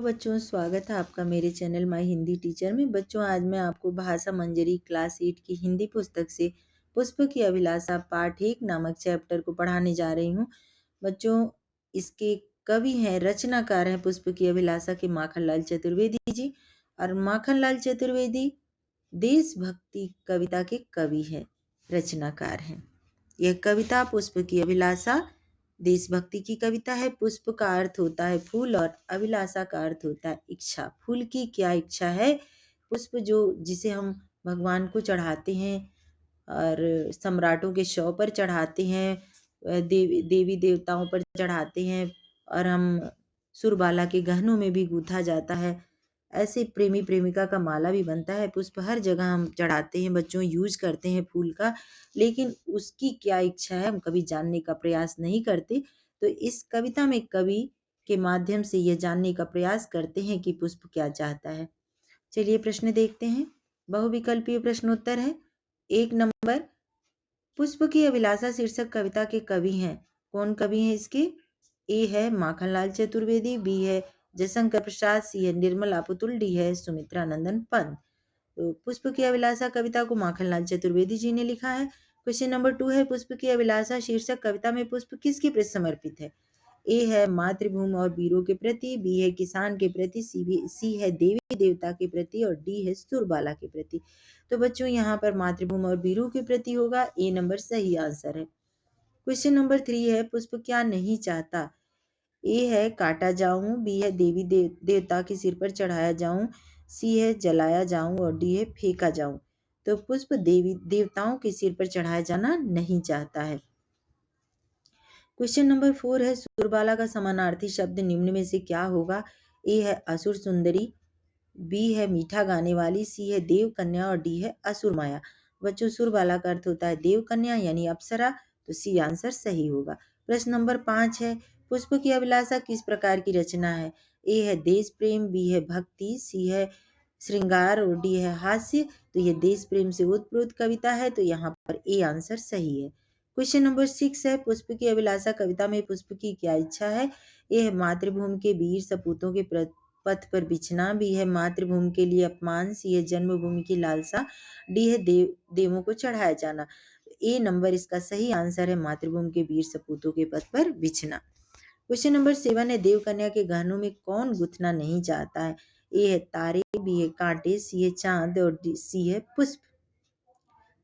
बच्चों, स्वागत है आपका मेरे चैनल माय हिंदी टीचर में। बच्चों, आज मैं आपको भाषा मंजरी क्लास 8 की हिंदी पुस्तक से पुष्प की अभिलाषा पाठ 1 नामक चैप्टर को पढ़ाने जा रही हूँ। बच्चों, इसके कवि हैं, रचनाकार हैं पुष्प की अभिलाषा के माखनलाल चतुर्वेदी जी। और माखनलाल चतुर्वेदी देशभक्ति कविता के कवि हैं, रचनाकार हैं। यह कविता पुष्प की अभिलाषा देशभक्ति की कविता है। पुष्प का अर्थ होता है फूल और अभिलाषा का अर्थ होता है इच्छा। फूल की क्या इच्छा है? पुष्प जिसे हम भगवान को चढ़ाते हैं और सम्राटों के शव पर चढ़ाते हैं, देवी देवताओं पर चढ़ाते हैं, और हम सुरबाला के गहनों में भी गूंथा जाता है। ऐसे प्रेमी प्रेमिका का माला भी बनता है। पुष्प हर जगह हम चढ़ाते हैं, बच्चों यूज करते हैं फूल का, लेकिन उसकी क्या इच्छा है हम कभी जानने का प्रयास नहीं करते। तो इस कविता में कवि के माध्यम से यह जानने का प्रयास करते हैं कि पुष्प क्या चाहता है। चलिए प्रश्न देखते हैं। बहुविकल्पीय प्रश्नोत्तर है। 1 नंबर, पुष्प की अभिलाषा शीर्षक कविता के कवि हैं। कौन कवि हैं इसके? ए है माखनलाल चतुर्वेदी, बी है जयशंकर प्रसाद, सी है निर्मला पुतुल, डी है सुमित्रा नंदन पंत। तो पुष्प की अभिलाषा कविता को माखनलाल चतुर्वेदी जी ने लिखा है। क्वेश्चन नंबर 2 है, पुष्प की अभिलाषा शीर्षक कविता में पुष्प किसके प्रति समर्पित है? ए है मातृभूमि और वीरों के प्रति, बी है किसान के प्रति, सी है देवी देवता के प्रति, और डी है सुरबाला के प्रति। तो बच्चों, यहाँ पर मातृभूमि और वीरों के प्रति होगा। ए नंबर सही आंसर है। क्वेश्चन नंबर 3 है, पुष्प क्या नहीं चाहता? ए है काटा जाऊं, बी है देवता के सिर पर चढ़ाया जाऊं, सी है जलाया जाऊं, और डी है फेंका जाऊं। तो पुष्प देवी देवताओं के सिर पर चढ़ाया जाना नहीं चाहता है। क्वेश्चन नंबर 4 है, सुरबाला का समानार्थी शब्द निम्न में से क्या होगा? ए है असुर सुंदरी, बी है मीठा गाने वाली, सी है देव कन्या, और डी है असुर माया। बच्चों, सुरबाला का अर्थ होता है देव कन्या यानी अप्सरा, तो सी आंसर सही होगा। प्रश्न नंबर 5 है, पुष्प की अभिलाषा किस प्रकार की रचना है? ए है देश प्रेम, बी है भक्ति, सी है श्रृंगार, और डी है हास्य। तो यह देश प्रेम से ओतप्रोत कविता है, तो यहाँ पर ए आंसर सही है। क्वेश्चन नंबर 6 है, पुष्प की अभिलाषा कविता में पुष्प की क्या इच्छा है? ए है मातृभूमि के वीर सपूतों के पथ पर बिछना, बी है मातृभूमि के लिए अपमान, सी है जन्मभूमि की लालसा, डी है देवों को चढ़ाया जाना। ए नंबर इसका सही आंसर है, मातृभूमि के वीर सपूतों के पथ पर बिछना। क्वेश्चन नंबर 7 है, देव कन्या के गहनों में कौन गुथना नहीं चाहता है? ए है तारे, बी है कांटे, सी है चांद, और सी है पुष्प।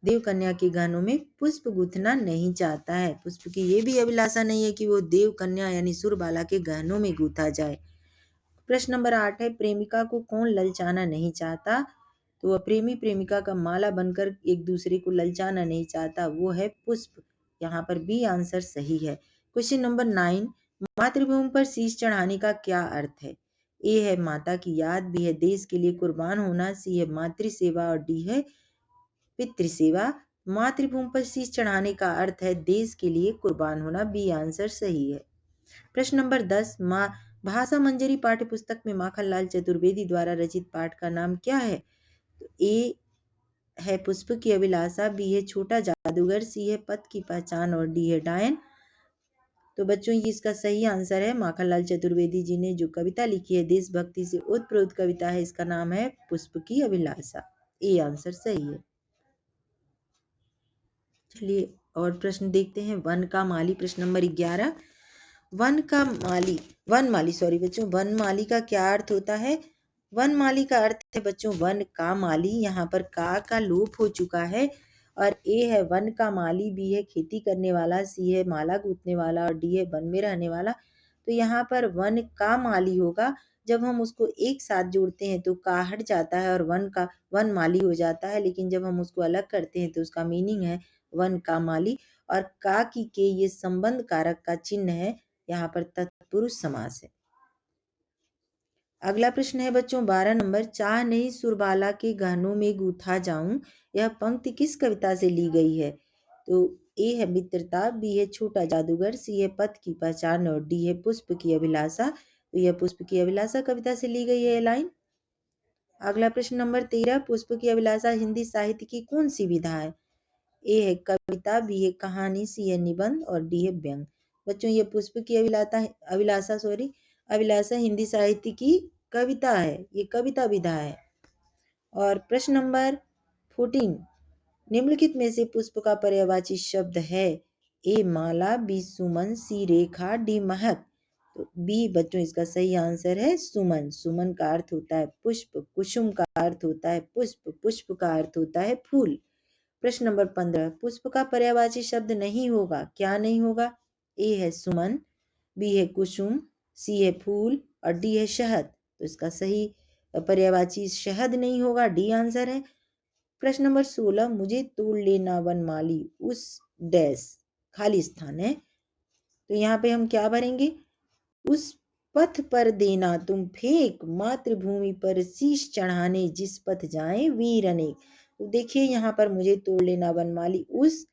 देव कन्या के गहनों में पुष्प गुथना नहीं चाहता है। पुष्प की ये भी अभिलाषा नहीं है कि वो देव कन्या यानी सुरबाला के गहनों में गूथा जाए। प्रश्न नंबर 8 है, प्रेमिका को कौन ललचाना नहीं चाहता? तो वह प्रेमी प्रेमिका का माला बनकर एक दूसरे को ललचाना नहीं चाहता, वो है पुष्प। यहाँ पर बी आंसर सही है। क्वेश्चन नंबर 9, मातृभूमि पर शीश चढ़ाने का क्या अर्थ है? ए है माता की याद, बी है देश के लिए कुर्बान होना, सी है मातृ सेवा, और डी है पितृ सेवा। मातृभूमि पर शीश चढ़ाने का अर्थ है देश के लिए कुर्बान होना, बी आंसर सही है। प्रश्न नंबर 10, भाषा मंजरी पाठ्य पुस्तक में माखनलाल चतुर्वेदी द्वारा रचित पाठ का नाम क्या है? तो ए है पुष्प की अभिलाषा, बी है छोटा जादूगर, सी है पथ की पहचान, और डी है डायन। तो बच्चों, ये इसका सही आंसर है। माखनलाल चतुर्वेदी जी ने जो कविता लिखी है देशभक्ति से ओतप्रोत कविता है, इसका नाम है पुष्प की अभिलाषा। ए आंसर सही है। चलिए और प्रश्न देखते हैं। वन का माली, प्रश्न नंबर 11, वनमाली का क्या अर्थ होता है? वनमाली का अर्थ है बच्चों वन का माली। यहाँ पर का लोप हो चुका है। और ए है वन का माली, बी है खेती करने वाला, सी है माला गूंथने वाला, और डी है वन में रहने वाला। तो यहाँ पर वन का माली होगा। जब हम उसको एक साथ जोड़ते हैं तो का हट जाता है और वन माली हो जाता है, लेकिन जब हम उसको अलग करते हैं तो उसका मीनिंग है वन का माली। और का की के ये संबंध कारक का चिन्ह है, यहाँ पर तत्पुरुष समास है। अगला प्रश्न है बच्चों 12 नंबर, चाह नहीं सुरबाला के गहनों में गूथा जाऊं, यह पंक्ति किस कविता से ली गई है? तो ए है मित्रता, बी है छोटा जादूगर, सी है पथ की पहचान, और डी है पुष्प की अभिलाषा। तो यह पुष्प की अभिलाषा कविता से ली गई है ये लाइन। अगला प्रश्न नंबर 13, पुष्प की अभिलाषा हिंदी साहित्य की कौन सी विधा है? ए है कविता, बी है कहानी, सी है निबंध, और डी है व्यंग। बच्चों, ये पुष्प की अभिलाषा हिंदी साहित्य की कविता है, ये कविता विधा है। और प्रश्न नंबर 14, निम्नलिखित में से पुष्प का पर्यायवाची शब्द है? ए माला, बी सुमन, सी रेखा, डी महक। तो बी बच्चों इसका सही आंसर है सुमन। सुमन का अर्थ होता है पुष्प, कुसुम का अर्थ होता है पुष्प, पुष्प का अर्थ होता है फूल। प्रश्न नंबर 15, पुष्प का पर्यायवाची शब्द नहीं होगा, क्या नहीं होगा? ए है सुमन, बी है कुसुम, सी है फूल और डी है शहद। तो इसका सही पर्यायवाची शहद नहीं होगा, डी आंसर है। प्रश्न नंबर 16, मुझे तोड़ लेना वनमाली उस डैश, खाली स्थान है, तो यहाँ पे हम क्या भरेंगे? उस पथ पर देना तुम फेंक, मातृभूमि पर शीश चढ़ाने जिस पथ जाए वीर अनेक। तो देखिए यहाँ पर मुझे तोड़ लेना वनमाली उस,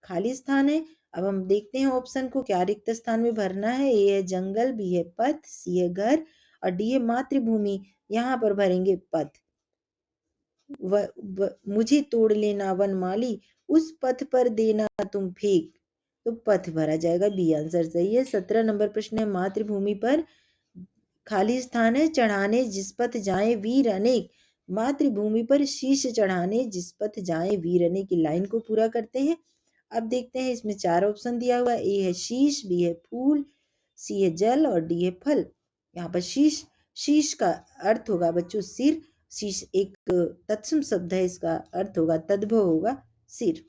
खाली स्थान है। अब हम देखते हैं ऑप्शन को, क्या रिक्त स्थान में भरना है? ए है जंगल, बी है पथ, सी है घर और डी है मातृभूमि। यहाँ पर भरेंगे पथ। मुझे तोड़ लेना वनमाली उस पथ पर देना तुम फेंक, तो पथ भरा जाएगा, बी आंसर सही है। 17 नंबर प्रश्न है, मातृभूमि पर खाली स्थान है, चढ़ाने जिस पथ जाए वीर अनेक, मातृभूमि पर शीश चढ़ाने जिस पथ जाए वीर अनेक की लाइन को पूरा करते हैं। अब देखते हैं, इसमें 4 ऑप्शन दिया हुआ है, ए है शीश, बी है फूल, सी है जल और डी है फल। यहाँ पर शीश, शीश का अर्थ होगा बच्चों सिर, शीश एक तत्सम शब्द है, इसका अर्थ होगा तद्भव होगा सिर।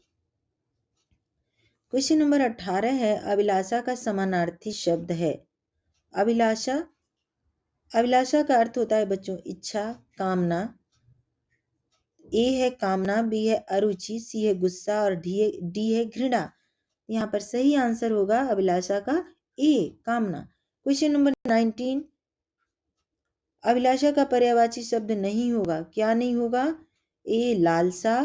क्वेश्चन नंबर 18 है, अभिलाषा का समानार्थी शब्द है? अभिलाषा, अभिलाषा का अर्थ होता है बच्चों इच्छा, कामना। ए है कामना, बी है अरुचि, सी है गुस्सा और डी है घृणा। यहाँ पर सही आंसर होगा अभिलाषा का ए, कामना। क्वेश्चन नंबर 19, अभिलाषा का पर्यायवाची शब्द नहीं होगा, क्या नहीं होगा? ए लालसा,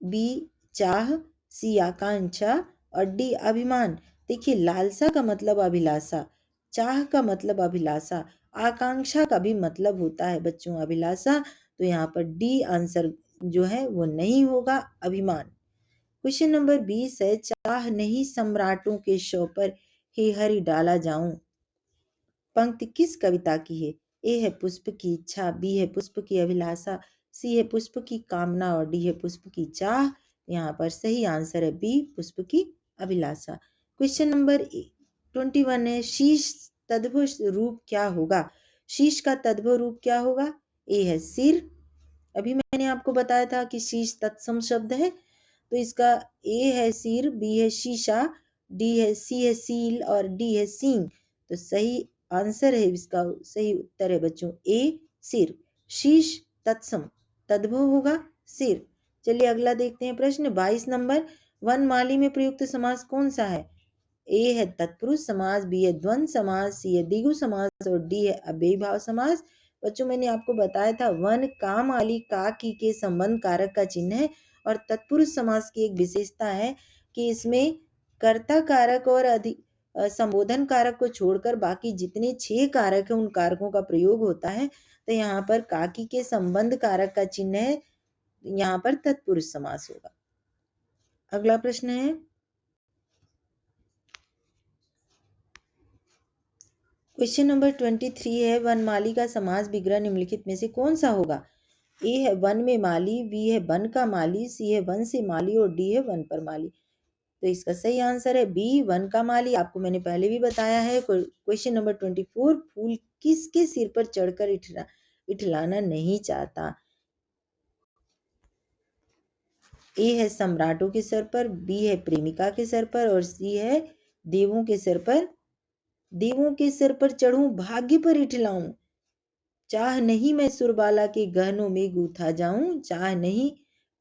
बी चाह, सी आकांक्षा और डी अभिमान। देखिए लालसा का मतलब अभिलाषा, चाह का मतलब अभिलाषा, आकांक्षा का भी मतलब होता है बच्चों अभिलाषा। तो यहाँ पर डी आंसर जो है वो नहीं होगा, अभिमान। क्वेश्चन नंबर 20 है, चाह नहीं सम्राटों के शव पर हे हरि डाला जाऊं, पंक्ति किस कविता की है? ए है पुष्प की इच्छा, बी है पुष्प की अभिलाषा, सी है पुष्प की कामना और डी है पुष्प की चाह। यहाँ पर सही आंसर है बी, पुष्प की अभिलाषा। क्वेश्चन नंबर 21 है, शीश तद्भव रूप क्या होगा? शीश का तद्भव रूप क्या होगा? ए है सिर, अभी मैंने आपको बताया था कि शीश तत्सम शब्द है, तो इसका ए है सिर, बी है शीशा, सी है सील और डी है सींग। तो सही आंसर है, इसका सही उत्तर है बच्चों ए, सिर। शीश तत्सम, तद्भव होगा सिर। चलिए अगला देखते हैं प्रश्न 22 नंबर, वनमाली में प्रयुक्त समास कौन सा है? ए है तत्पुरुष समास, बी है द्वंद्व समास, सी है द्विगु समास और डी है अव्ययीभाव समास। बच्चों मैंने आपको बताया था वन काम आली का की के संबंध कारक का चिन्ह है, और तत्पुरुष समास की एक विशेषता है कि इसमें कर्ता कारक और संबोधन कारक को छोड़कर बाकी जितने 6 कारक है उन कारकों का प्रयोग होता है। तो यहाँ पर काकी के संबंध कारक का चिन्ह है, यहाँ पर तत्पुरुष समास होगा। अगला प्रश्न है, क्वेश्चन नंबर 23 है, वनमाली का समास विग्रह निम्नलिखित में से कौन सा होगा? ए है वन में माली, बी है वन का माली, सी है वन से माली और डी है वन पर माली। तो इसका सही आंसर है बी, वन का माली। आपको मैंने पहले भी बताया है। क्वेश्चन नंबर 24, फूल किसके सिर पर चढ़कर इठलाना नहीं चाहता? ए है सम्राटों के सर पर, बी है प्रेमिका के सर पर और सी है देवों के सिर पर। देवों के सिर पर चढ़ूं भाग्य पर इठलाऊं, चाह नहीं मैं सुरबाला के गहनों में गूथा जाऊं, चाह नहीं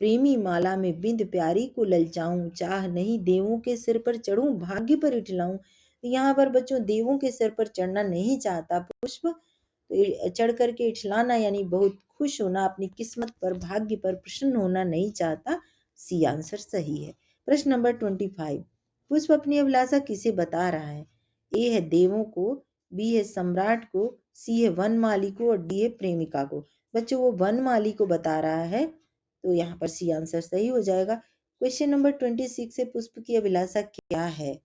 प्रेमी माला में बिंद प्यारी को ललचाऊं, चाह नहीं देवों के सिर पर चढ़ूं भाग्य पर इठलाऊं। तो यहाँ पर बच्चों देवों के सिर पर चढ़ना नहीं चाहता पुष्प, तो चढ़ करके इठलाना यानी बहुत खुश होना, अपनी किस्मत पर भाग्य पर प्रसन्न होना नहीं चाहता। सी आंसर सही है। प्रश्न नंबर 25, पुष्प अपनी अभिलाषा किसे बता रहा है? ए है देवों को, बी है सम्राट को, सी है वनमाली को और डी है प्रेमिका को। बच्चों वो वनमाली को बता रहा है, तो यहाँ पर सी आंसर सही हो जाएगा। क्वेश्चन नंबर 26 है, पुष्प की अभिलाषा क्या है?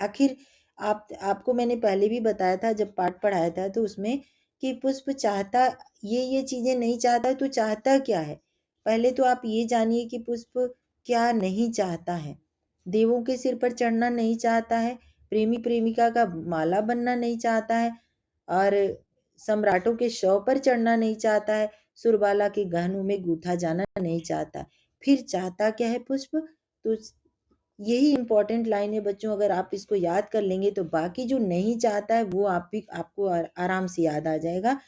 आखिर आपको मैंने पहले भी बताया था जब पाठ पढ़ाया था, तो उसमें कि पुष्प चाहता ये चीजें नहीं चाहता है तो चाहता क्या है। पहले तो आप ये जानिए कि पुष्प क्या नहीं चाहता है। देवों के सिर पर चढ़ना नहीं चाहता है, प्रेमी प्रेमिका का माला बनना नहीं चाहता है, और सम्राटों के शव पर चढ़ना नहीं चाहता है, सुरबाला के गहनों में गूथा जाना नहीं चाहता। फिर चाहता क्या है पुष्प? तो यही इंपॉर्टेंट लाइन है बच्चों, अगर आप इसको याद कर लेंगे तो बाकी जो नहीं चाहता है वो आपको आराम से याद आ जाएगा।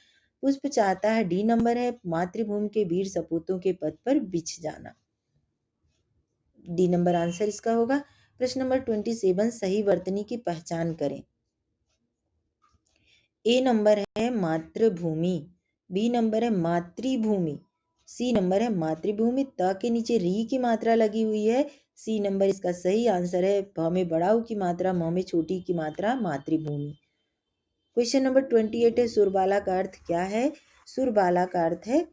पुष्प चाहता है, डी नंबर है, मातृभूमि के वीर सपूतों के पद पर बिछ जाना। डी नंबर आंसर इसका होगा। प्रश्न नंबर 27, सही वर्तनी की पहचान करें। ए नंबर है मातृभूमि, बी नंबर है मातृभूमि, सी नंबर है मातृभूमि। त के नीचे री की मात्रा लगी हुई है, सी नंबर इसका सही आंसर है। भ में बड़ा ऊ की मात्रा, म में छोटी की मात्रा, मातृभूमि। क्वेश्चन नंबर 28 है, सुरबाला का अर्थ क्या है? सुरबाला का अर्थ है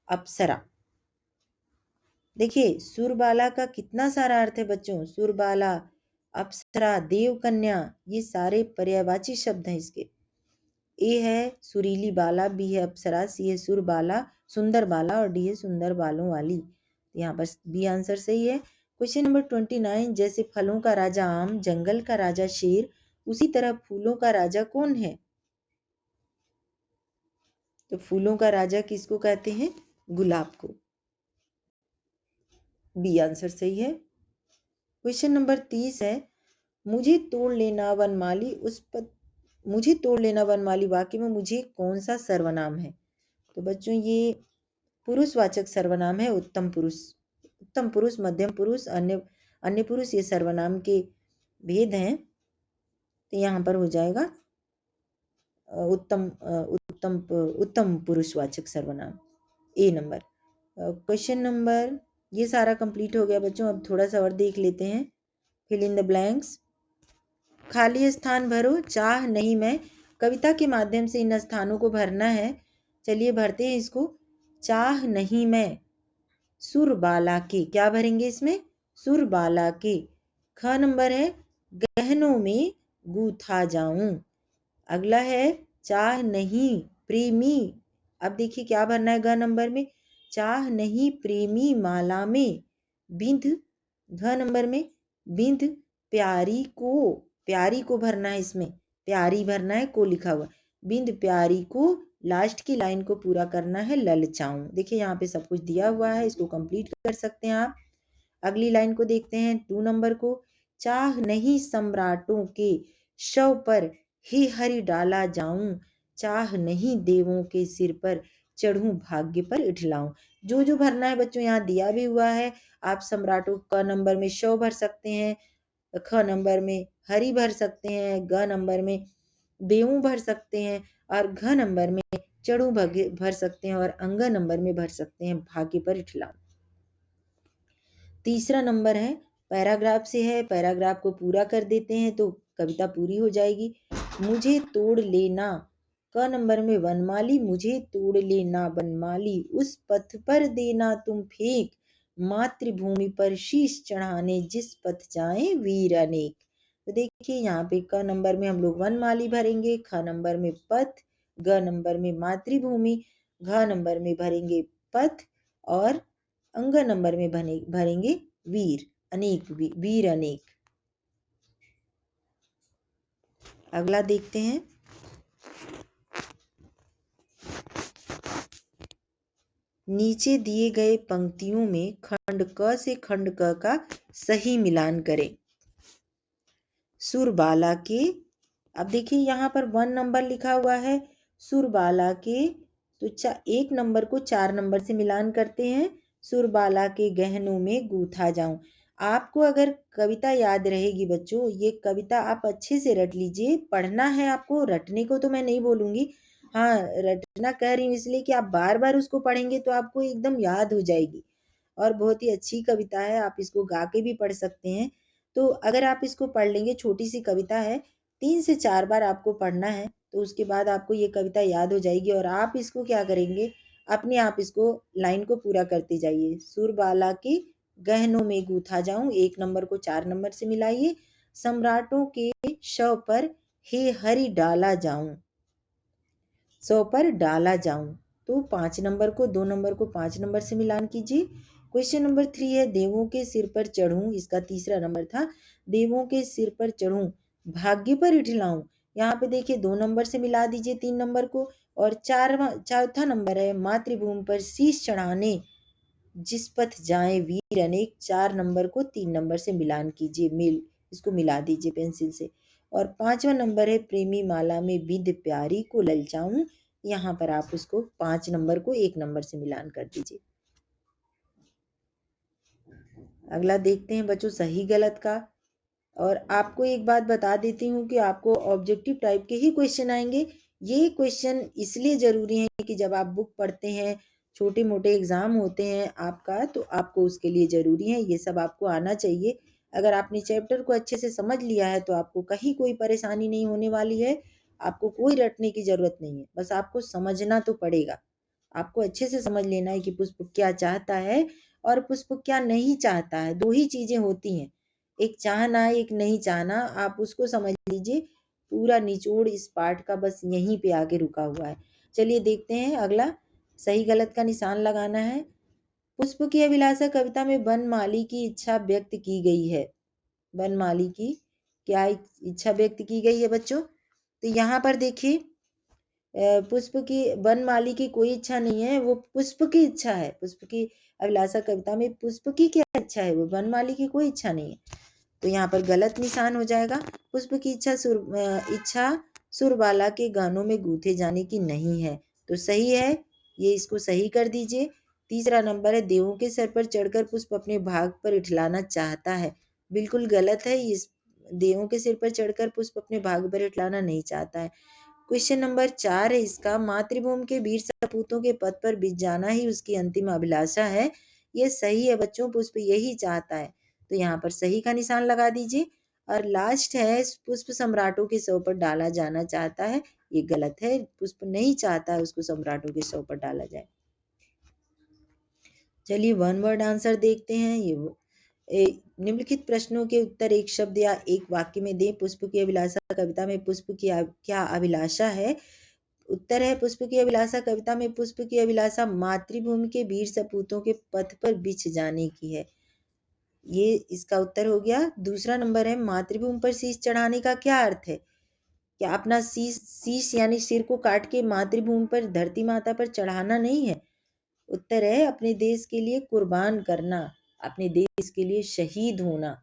अप्सरा। देखिए सुरबाला का कितना सारा अर्थ है बच्चों। सुरबाला, अप्सरा, देवकन्या, ये सारे पर्यायवाची शब्द हैं इसके। ए है सुरीली बाला, बी है अप्सरा, सी है सुरबाला, सुंदर बाला, और डी है सुंदर बालों वाली। यहाँ पर बी आंसर सही है। क्वेश्चन नंबर 29, जैसे फलों का राजा आम, जंगल का राजा शेर, उसी तरह फूलों का राजा कौन है? तो फूलों का राजा किसको कहते हैं? गुलाब को। बी आंसर सही है। क्वेश्चन नंबर 30 है, मुझे तोड़ लेना वनमाली मुझे तोड़ लेना वनमाली वाक्य में मुझे कौन सा सर्वनाम है? तो बच्चों ये पुरुषवाचक सर्वनाम है। उत्तम पुरुष, उत्तम पुरुष, मध्यम पुरुष, अन्य अन्य पुरुष, ये सर्वनाम के भेद हैं। तो यहाँ पर हो जाएगा उत्तम पुरुषवाचक सर्वनाम, ए नंबर। क्वेश्चन नंबर, ये सारा कंप्लीट हो गया बच्चों। अब थोड़ा सा और देख लेते हैं। फिल इन द ब्लैंक्स, खाली स्थान भरो, चाह नहीं मैं। कविता के माध्यम से इन स्थानों को भरना है। चलिए भरते हैं इसको। चाह नहीं मैं सुरबाला के, क्या भरेंगे इसमें? सुरबाला के। ख नंबर है, गहनों में गूथा जाऊं। अगला है, चाह नहीं प्रेमी। अब देखिए क्या भरना है ग नंबर में? चाह नहीं प्रेमी माला में बिंद। घ नंबर में बिंद प्यारी को, प्यारी को भरना है इसमें, प्यारी भरना है, को लिखा हुआ। बिंद प्यारी को, लास्ट की लाइन को पूरा करना है, ललचाऊं। देखिए यहाँ पे सब कुछ दिया हुआ है, इसको कंप्लीट कर सकते हैं आप। अगली लाइन को देखते हैं, 2 नंबर को। चाह नहीं सम्राटों के शव पर हे हरि डाला जाऊं, चाह नहीं देवों के सिर पर चढ़ूं भाग्य पर इठलाऊं। जो जो भरना है बच्चों यहाँ दिया भी हुआ है। आप सम्राटों का नंबर में शव भर सकते हैं, ख नंबर में हरि भर सकते हैं, ग नंबर में देवों भर सकते हैं, और घ नंबर में चढ़ू भर सकते हैं, और अंग नंबर में भर सकते हैं भाग्य पर इठलाऊं। तीसरा नंबर है, पैराग्राफ से है, पैराग्राफ को पूरा कर देते हैं तो कविता पूरी हो जाएगी। मुझे तोड़ लेना, क नंबर में वनमाली, मुझे तोड़ लेना वनमाली, उस पथ पर देना तुम फेंक, मातृभूमि पर शीश चढ़ाने जिस पथ जाए वीर अनेक। तो देखिए यहाँ पे क नंबर में हम लोग वनमाली भरेंगे, ख नंबर में पथ, ग नंबर में मातृभूमि, घ नंबर में भरेंगे पथ, और अंग नंबर में भरेंगे वीर अनेक, वीर अनेक। अगला देखते हैं। नीचे दिए गए पंक्तियों में खंड क से खंड क का सही मिलान करें। सुरबाला के, अब देखिए यहाँ पर 1 नंबर लिखा हुआ है सुरबाला के, तो 1 नंबर को 4 नंबर से मिलान करते हैं। सुरबाला के गहनों में गूथा जाऊं। आपको अगर कविता याद रहेगी बच्चों, ये कविता आप अच्छे से रट लीजिए। पढ़ना है आपको, रटने को तो मैं नहीं बोलूंगी, हाँ रटना कह रही हूँ इसलिए कि आप बार बार उसको पढ़ेंगे तो आपको एकदम याद हो जाएगी। और बहुत ही अच्छी कविता है, आप इसको गा के भी पढ़ सकते हैं। तो अगर आप इसको पढ़ लेंगे, छोटी सी कविता है, 3 से 4 बार आपको पढ़ना है, तो उसके बाद आपको ये कविता याद हो जाएगी। और आप इसको क्या करेंगे, अपने आप इसको लाइन को पूरा करते जाइए। सुरबाला के गहनों में गूथा जाऊं, 1 नंबर को 4 नंबर से मिलाइए। सम्राटों के शव पर हे हरि डाला जाऊं, 100 पर डाला जाऊं। तो 5 नंबर को 2 नंबर को 5 नंबर से मिलान कीजिए। क्वेश्चन नंबर 3 है देवों के सिर पर चढ़ूं, इसका तीसरा नंबर था। देवों के सिर पर चढ़ूं, भाग्य पर इठलाऊं। यहाँ पे देखिए 2 नंबर से मिला दीजिए 3 नंबर को। और चौथा नंबर है मातृभूमि पर शीश चढ़ाने, जिस पथ जाए वीर अनेक। 4 नंबर को 3 नंबर से मिलान कीजिए, इसको मिला दीजिए पेंसिल से। और 5वां नंबर है प्रेमी माला में विध प्यारी को ललचाऊं। यहाँ पर आप उसको 5 नंबर को 1 नंबर से मिलान कर दीजिए। अगला देखते हैं बच्चों सही गलत का। और आपको एक बात बता देती हूँ कि आपको ऑब्जेक्टिव टाइप के ही क्वेश्चन आएंगे। ये क्वेश्चन इसलिए जरूरी है कि जब आप बुक पढ़ते हैं, छोटे मोटे एग्जाम होते हैं आपका, तो आपको उसके लिए जरूरी है, ये सब आपको आना चाहिए। अगर आपने चैप्टर को अच्छे से समझ लिया है तो आपको कहीं कोई परेशानी नहीं होने वाली है। आपको कोई रटने की जरूरत नहीं है, बस आपको समझना तो पड़ेगा। आपको अच्छे से समझ लेना है कि पुष्प क्या चाहता है और पुष्प क्या नहीं चाहता है। दो ही चीजें होती हैं, एक चाहना है एक नहीं चाहना। आप उसको समझ लीजिए। पूरा निचोड़ इस पाठ का बस यहीं पे आके रुका हुआ है। चलिए देखते हैं अगला। सही गलत का निशान लगाना है। पुष्प की अभिलाषा कविता में वनमाली की इच्छा व्यक्त की गई है। वनमाली की क्या इच्छा व्यक्त की गई है बच्चों? तो यहाँ पर देखिए पुष्प की, वनमाली की कोई इच्छा नहीं है, वो पुष्प की इच्छा है। पुष्प की अभिलाषा कविता में पुष्प की क्या इच्छा है, वो वनमाली की कोई इच्छा नहीं है। तो यहाँ पर गलत निशान हो जाएगा। पुष्प की इच्छा सुरबाला के गानों में गूंथे जाने की नहीं है, तो सही है, ये इसको सही कर दीजिए। तीसरा नंबर है देवों के सर पर चढ़कर पुष्प अपने भाग पर इठलाना चाहता है, बिल्कुल गलत है। इस देवों के सिर पर चढ़कर पुष्प अपने भाग पर इठलाना नहीं चाहता है। क्वेश्चन नंबर 4 है इसका, मातृभूमि के वीर सपूतों के पद पर बिछ जाना ही उसकी अंतिम अभिलाषा है। ये सही है बच्चों, पुष्प यही चाहता है, तो यहाँ पर सही का निशान लगा दीजिए। और लास्ट है पुष्प सम्राटों के सौ पर डाला जाना चाहता है, ये गलत है। पुष्प नहीं चाहता है उसको सम्राटों के सौ पर डाला जाए। चलिए वन वर्ड आंसर देखते हैं। निम्नलिखित प्रश्नों के उत्तर एक शब्द या एक वाक्य में दें। पुष्प की अभिलाषा कविता में पुष्प की क्या अभिलाषा है? उत्तर है पुष्प की अभिलाषा कविता में पुष्प की अभिलाषा मातृभूमि के वीर सपूतों के पथ पर बिछ जाने की है, ये इसका उत्तर हो गया। दूसरा नंबर है मातृभूमि पर शीश चढ़ाने का क्या अर्थ है? क्या अपना शीश यानी सिर को काट के मातृभूमि पर, धरती माता पर चढ़ाना नहीं है। उत्तर है अपने देश के लिए कुर्बान करना, अपने देश के लिए शहीद होना।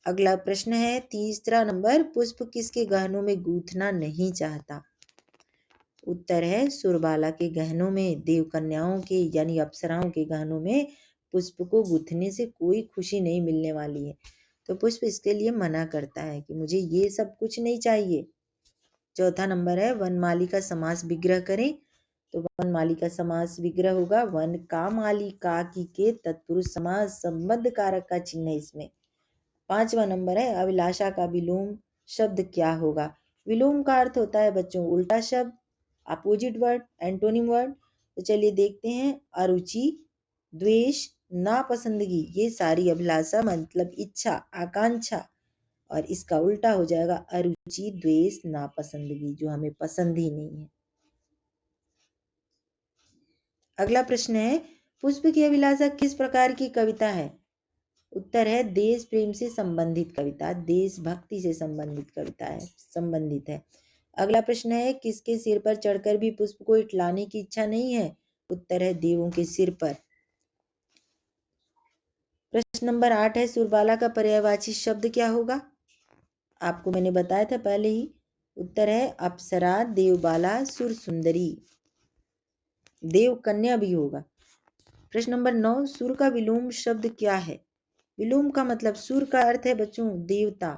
अगला प्रश्न है तीसरा नंबर, पुष्प किसके गहनों में गूंथना नहीं चाहता? उत्तर है सुरबाला के गहनों में, देव कन्याओं के यानी अप्सराओं के गहनों में पुष्प को गूंथने से कोई खुशी नहीं मिलने वाली है, तो पुष्प इसके लिए मना करता है कि मुझे ये सब कुछ नहीं चाहिए। चौथा नंबर है वनमाली का समास विग्रह करें, तो वनमाली का समास विग्रह होगा वन का माली का की के तत्पुरुष समास संबंध कारक का चिन्ह इसमें। पांचवा नंबर है अभिलाषा का विलोम शब्द क्या होगा? विलोम का अर्थ होता है बच्चों उल्टा शब्द, अपोजिट वर्ड, एंटोनिम वर्ड। तो चलिए देखते हैं, अरुचि, द्वेष, नापसंदगी, ये सारी अभिलाषा मतलब इच्छा, आकांक्षा, और इसका उल्टा हो जाएगा अरुचि, द्वेष, नापसंदगी, जो हमें पसंद ही नहीं है। अगला प्रश्न है पुष्प की अभिलाषा किस प्रकार की कविता है? उत्तर है देश प्रेम से संबंधित कविता, देशभक्ति से संबंधित कविता है, संबंधित है। अगला प्रश्न है किसके सिर पर चढ़कर भी पुष्प को इठलाने की इच्छा नहीं है? उत्तर है देवों के सिर पर। प्रश्न नंबर 8 है सुरबाला का पर्यायवाची शब्द क्या होगा? आपको मैंने बताया था पहले ही। उत्तर है अप्सरा, देवबाला, सुर सुंदरी, देव कन्या भी होगा। प्रश्न नंबर 9, सुर का विलोम शब्द क्या है? विलोम का मतलब, सुर का अर्थ है बच्चों देवता,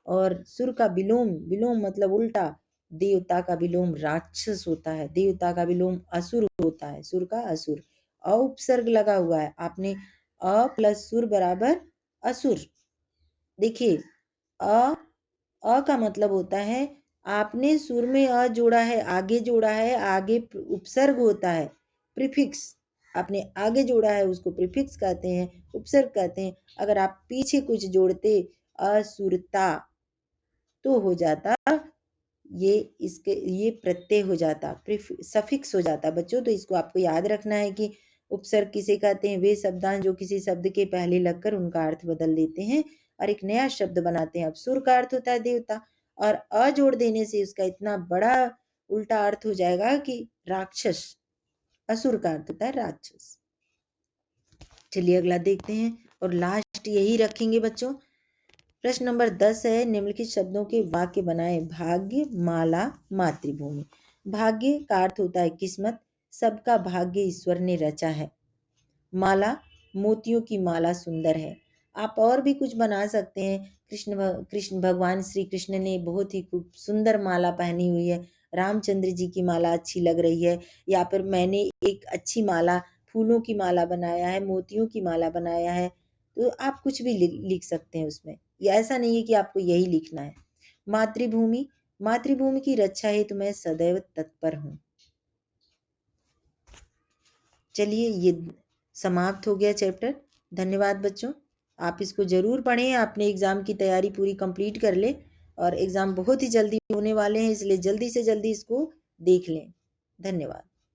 और सुर का विलोम, विलोम मतलब उल्टा, देवता का विलोम राक्षस होता है, देवता का विलोम असुर होता है, सुर का असुर। अ उपसर्ग लगा हुआ है, आपने अ प्लस सुर बराबर असुर। देखिए अ का मतलब होता है आपने सुर में अ जोड़ा है, आगे जोड़ा है, आगे उपसर्ग होता है, प्रीफिक्स। आपने आगे जोड़ा है उसको प्रीफिक्स कहते हैं, उपसर्ग कहते हैं। अगर आप पीछे कुछ जोड़ते असुरता तो हो जाता ये प्रत्यय हो जाता, सफिक्स हो जाता बच्चों। तो इसको आपको याद रखना है कि उपसर्ग किसे कहते हैं? वे शब्दांश जो किसी शब्द के पहले लगकर उनका अर्थ बदल देते हैं और एक नया शब्द बनाते हैं। अब सुर का अर्थ होता है देवता, और अ जोड़ देने से उसका इतना बड़ा उल्टा अर्थ हो जाएगा कि राक्षस। असुर का अर्थ होता है राक्षस। चलिए अगला देखते हैं और लास्ट यही रखेंगे बच्चों। प्रश्न नंबर 10 है, निम्नलिखित शब्दों के वाक्य बनाएं। भाग्य, माला, मातृभूमि। भाग्य का अर्थ होता है किस्मत, सबका भाग्य ईश्वर ने रचा है। माला, मोतियों की माला सुंदर है। आप और भी कुछ बना सकते हैं। कृष्ण भगवान श्री कृष्ण ने बहुत ही खूब सुंदर माला पहनी हुई है, रामचंद्र जी की माला अच्छी लग रही है, या फिर मैंने एक अच्छी माला, फूलों की माला बनाया है, मोतियों की माला बनाया है। तो आप कुछ भी लिख सकते हैं उसमें, या ऐसा नहीं है कि आपको यही लिखना है। मातृभूमि, मातृभूमि की रक्षा हेतु मैं सदैव तत्पर हूँ। चलिए ये समाप्त हो गया चैप्टर। धन्यवाद बच्चों, आप इसको ज़रूर पढ़ें। आपने एग्ज़ाम की तैयारी पूरी कंप्लीट कर ले, और एग्ज़ाम बहुत ही जल्दी होने वाले हैं, इसलिए जल्दी से जल्दी इसको देख लें। धन्यवाद।